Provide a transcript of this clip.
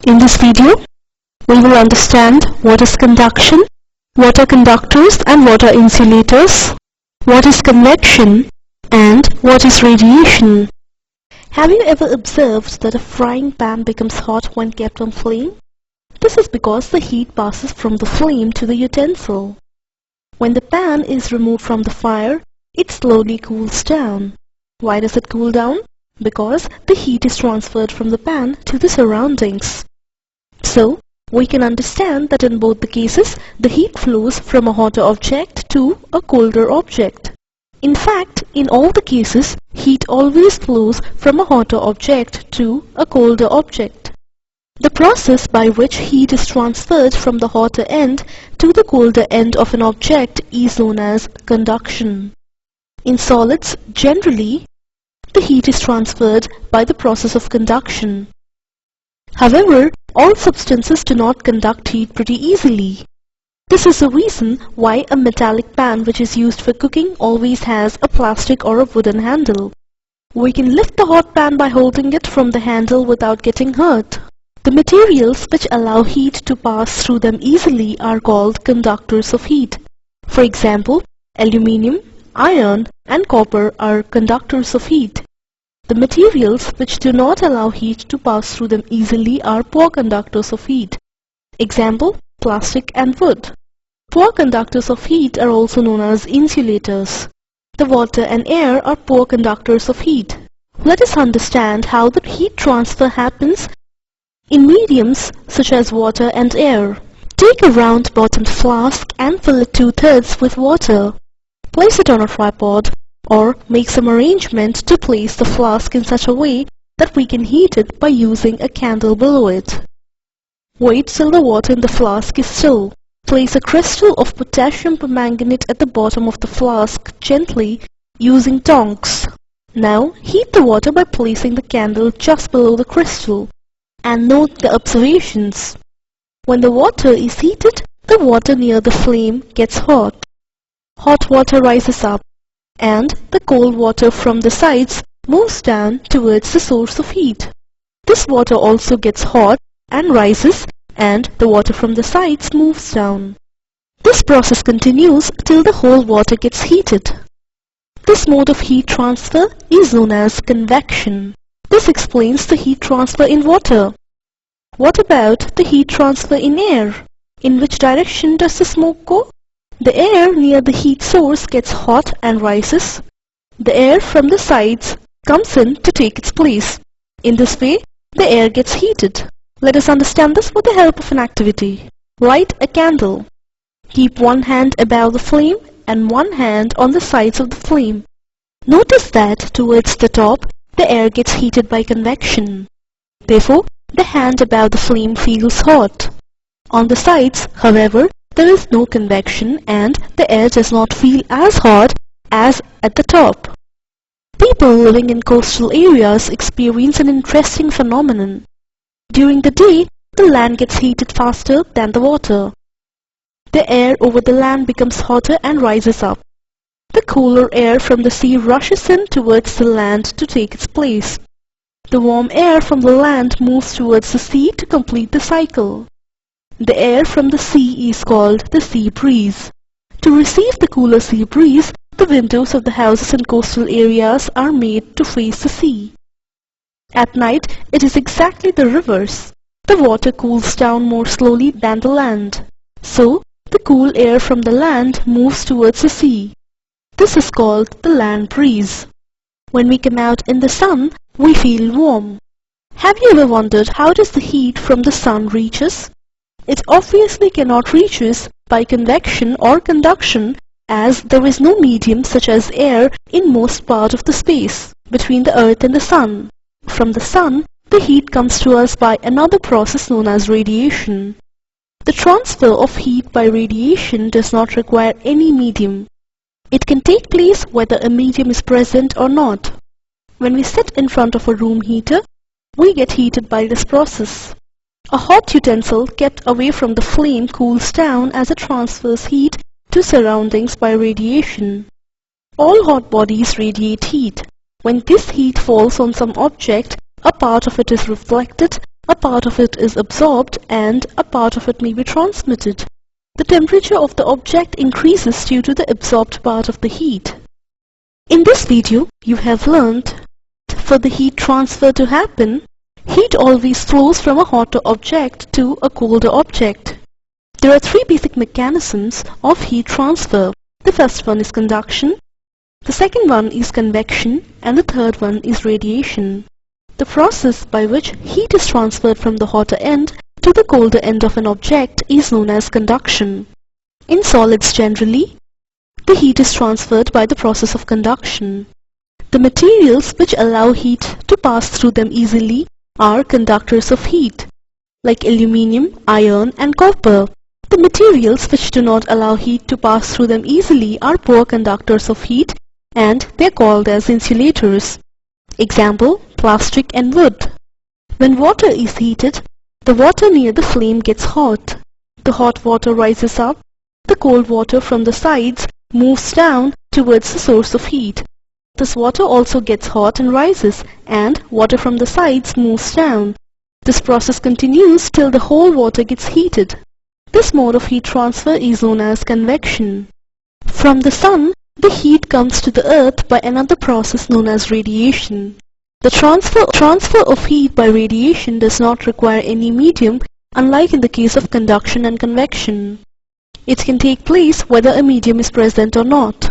In this video, we will understand what is conduction, what are conductors and what are insulators, what is convection, and what is radiation. Have you ever observed that a frying pan becomes hot when kept on flame? This is because the heat passes from the flame to the utensil. When the pan is removed from the fire, it slowly cools down. Why does it cool down? Because the heat is transferred from the pan to the surroundings. So, we can understand that in both the cases, the heat flows from a hotter object to a colder object. In fact, in all the cases, heat always flows from a hotter object to a colder object. The process by which heat is transferred from the hotter end to the colder end of an object is known as conduction. In solids, generally, the heat is transferred by the process of conduction. However, all substances do not conduct heat pretty easily. This is the reason why a metallic pan which is used for cooking always has a plastic or a wooden handle. We can lift the hot pan by holding it from the handle without getting hurt. The materials which allow heat to pass through them easily are called conductors of heat. For example, aluminium, iron, and copper are conductors of heat. The materials which do not allow heat to pass through them easily are poor conductors of heat. Example, plastic and wood. Poor conductors of heat are also known as insulators. The water and air are poor conductors of heat. Let us understand how the heat transfer happens in mediums such as water and air. Take a round-bottomed flask and fill it 2/3 with water. Place it on a tripod or make some arrangement to place the flask in such a way that we can heat it by using a candle below it. Wait till the water in the flask is still. Place a crystal of potassium permanganate at the bottom of the flask gently using tongs. Now heat the water by placing the candle just below the crystal and note the observations. When the water is heated, the water near the flame gets hot. Hot water rises up and the cold water from the sides moves down towards the source of heat. This water also gets hot and rises, and the water from the sides moves down. This process continues till the whole water gets heated. This mode of heat transfer is known as convection. This explains the heat transfer in water. What about the heat transfer in air? In which direction does the smoke go? The air near the heat source gets hot and rises. The air from the sides comes in to take its place. In this way, the air gets heated. Let us understand this with the help of an activity. Light a candle. Keep one hand above the flame and one hand on the sides of the flame. Notice that towards the top, the air gets heated by convection. Therefore, the hand above the flame feels hot. On the sides, however, there is no convection and the air does not feel as hot as at the top. People living in coastal areas experience an interesting phenomenon. During the day, the land gets heated faster than the water. The air over the land becomes hotter and rises up. The cooler air from the sea rushes in towards the land to take its place. The warm air from the land moves towards the sea to complete the cycle. The air from the sea is called the sea breeze. To receive the cooler sea breeze, the windows of the houses in coastal areas are made to face the sea. At night, it is exactly the reverse. The water cools down more slowly than the land. So, the cool air from the land moves towards the sea. This is called the land breeze. When we come out in the sun, we feel warm. Have you ever wondered how does the heat from the sun reach us? It obviously cannot reach us by convection or conduction, as there is no medium such as air in most part of the space between the earth and the sun. From the sun, the heat comes to us by another process known as radiation. The transfer of heat by radiation does not require any medium. It can take place whether a medium is present or not. When we sit in front of a room heater, we get heated by this process. A hot utensil kept away from the flame cools down as it transfers heat to surroundings by radiation. All hot bodies radiate heat. When this heat falls on some object, a part of it is reflected a part of it is absorbed and a part of it may be transmitted. The temperature of the object increases due to the absorbed part of the heat. In this video, you have learnt, for the heat transfer to happen, heat always flows from a hotter object to a colder object. There are three basic mechanisms of heat transfer. The first one is conduction, the second one is convection, and the third one is radiation. The process by which heat is transferred from the hotter end to the colder end of an object is known as conduction. In solids generally, the heat is transferred by the process of conduction. The materials which allow heat to pass through them easily are conductors of heat, like aluminium, iron, and copper. The materials which do not allow heat to pass through them easily are poor conductors of heat, and they are called as insulators. Example, plastic and wood. When water is heated, the water near the flame gets hot. The hot water rises up. The cold water from the sides moves down towards the source of heat. This water also gets hot and rises, and water from the sides moves down. This process continues till the whole water gets heated. This mode of heat transfer is known as convection. From the sun, the heat comes to the earth by another process known as radiation. The transfer of heat by radiation does not require any medium, unlike in the case of conduction and convection. It can take place whether a medium is present or not.